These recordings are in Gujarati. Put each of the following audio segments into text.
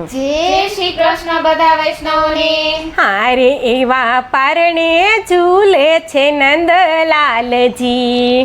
જય શ્રી કૃષ્ણ બધા વૈષ્ણવોને। હારે એવા પારણે ઝૂલે છે નંદલાલજી,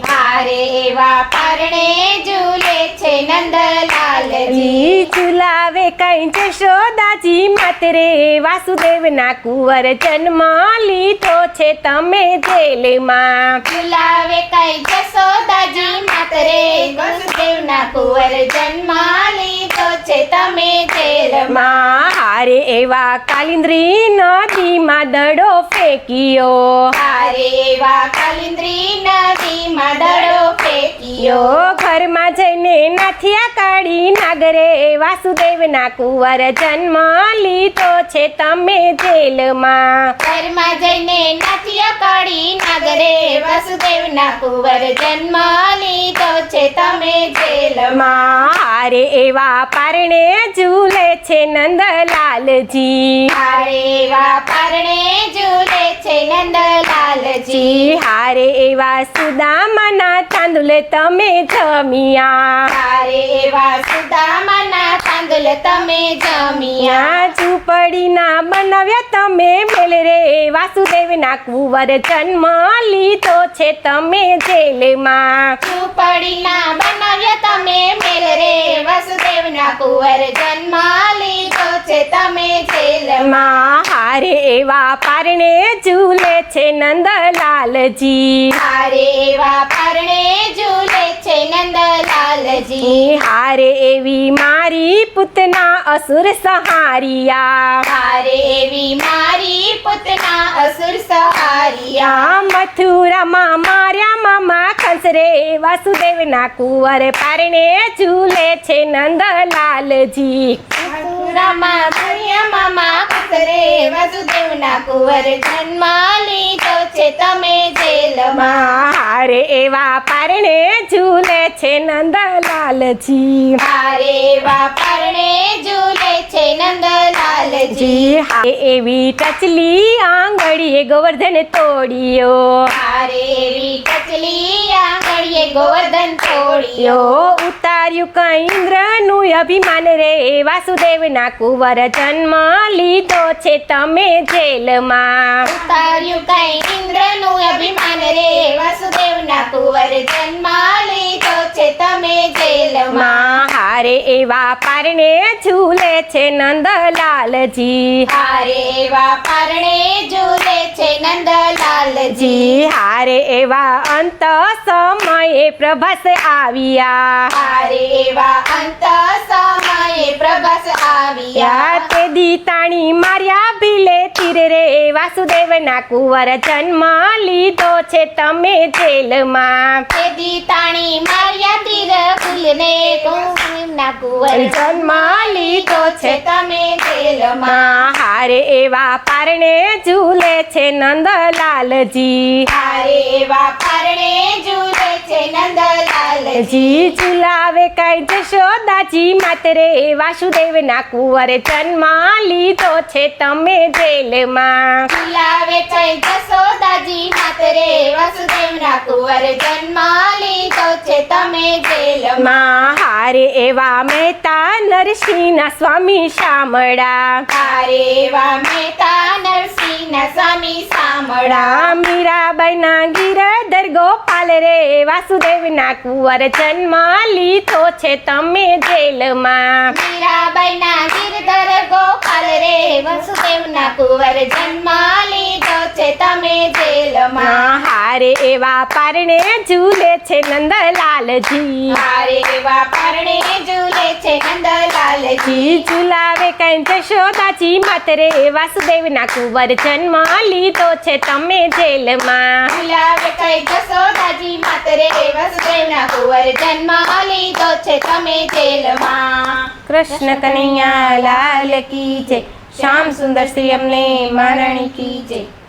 હારે એવા પારણે ઝૂલે છે નંદલાલજી। ઝુલાવે કઈ જશોદાજી માતરે વાસુદેવના કુંવર જન્મ લીધો છે તમે જેલમાં। ઝુલાવે કઈ જશોદાજી માતરે વસુદેવના કુંવર જન્મ લીધો છે તમે જેલમાં। હારે એવા કાલિંદ્રી નદીમાં દડો ફેંક્યો, હારે એવા કાલિંદ્રી નદીમાં દડો ફેંક્યો। ઘરમાં જઈને નાથિયા કાઢી નાગરે વાસુદેવના કુંવર જન્મ લીધો છે તમે જેલમાં। ઘરમાં જઈને નાથિયા કાઢી નાગરે વસુદેવના કુંવર જન્મ લીધો છે તમે જેલમાં। હારે એવા પારણે ઝૂલે છે નંદલાલજી, હારે એવા પારણે ઝૂલે છે નંદલાલજી। હારે એવા સુદામાના તાંદુલ તમે જમ્યા, હારે એવા સુદામાના તાંદુલ તમે જમ્યા। ઝૂંપડીના બનાવ્યા તમે મેલ રે વાસુદેવના કુંવર જન્મ લીધો છે તમે જેલમાં। ઝૂંપડીના બનાવ્યા તમે મેલ રે વસુદેવના કુંવર જન્મ લીધો છે તમે જેલમાં। હારે એવા પારણે ઝૂલે છે નંદલાલજી, હારે એવા પારણે ઝૂલે છે નંદલાલજી। હારે એવી મારી પૂતના અસુર સહારિયા, હારે એવી મારી પૂતના અસુર સહારિયા। મથુરામાં માર્યા મામા કંસ રે વાસુદેવના કુંવર પારણે ઝૂલે છે નંદલાલજી। મથુરામાં માર્યા મામા કંસ રે વસુદેવના કુંવર જન્મ લીધો છે તમે જેલમાં। હારે એવા પારણે ઝૂલે છે નંદલાલજી, હારે એવા પારણે ઝૂલે છે નંદલાલજી। હારે એવી ટચલી આંગળીએ ગોવર્ધન તોડ્યો, હારે એવી ટચલી આંગળીએ ગોવર્ધન તોડ્યો। ઉતાર્યું કઈ ઇન્દ્રનું અભિમાન રે વાસુદેવના કુંવર જન્મ લીધો છે તમે જેલમાં। ઉતાર્યું કઈ ઇન્દ્રનું અભિમાન રે વસુદેવના કુંવર જન્મ લીધો છે તમે જેલમાં। હારે એવા પારણે ઝૂલે છે નંદલાલજી, હારે એવા પારણે ઝૂલે છે નંદલાલજી। હારે એવા અંત સમયે પ્રભાસ આવ્યા, હારે એવા અંત સમયે પ્રભાસ આવ્યા। તે દીતાણી માર્યા ભીલે તીર રે વાસુદેવના કુંવર જન્મ લીધો છે તમે જેલમાં। તે દીતાણી માર્યા તીર ફૂલને વસુદેવના કુંવર જન્મ લીધો છે તમે જેલમાં। હારે એવા પારણે ઝૂલે છે નંદલાલજી, હારે એવા પારણે ઝૂલે છે નંદલાલજી। ઝુલાવે કઈ જશોદાજી માતરે વાસુદેવના કુંવર જન્મ લીધો છે તમે જેલમાં। ઝુલાવે કઈ જશોદાજી માતરે વસુદેવના કુંવર જન્મ લીધો છે તમે જેલમાં। હારે એવા મહેતા નરસિંહના સ્વામી શામળા, હારે એવા મહેતા નરસિંહના સ્વામી સાંભળા। મીરાબાઈના ગિરધર ગોપાલ રે વાસુદેવના કુંવર જન્મ લીધો છે તમે જેલમાં। મીરાબાઈના ગિરધર ગોપાલ રે વસુદેવના કુંવર જન્મ લીધો છે તમે જેલમાં। હારે એવા પારણે ઝૂલે છે નંદલાલજી, હારે એવા પારણે ઝૂલે છે નંદલાલજી। ઝુલાવે કઈ જશોદાજી માતરે વાસુદેવના કુંવર જન્મ લીધો છે તમે જેલમાં। ઝુલાવે કઈ જશોદાજી માતરે વસુદેવના કુંવર જન્મ લીધો છે તમે જેલમાં। કૃષ્ણ કનૈયા લાલ કી જય, શ્યામ સુંદર શ્રી અમને મહારાણી કી જય।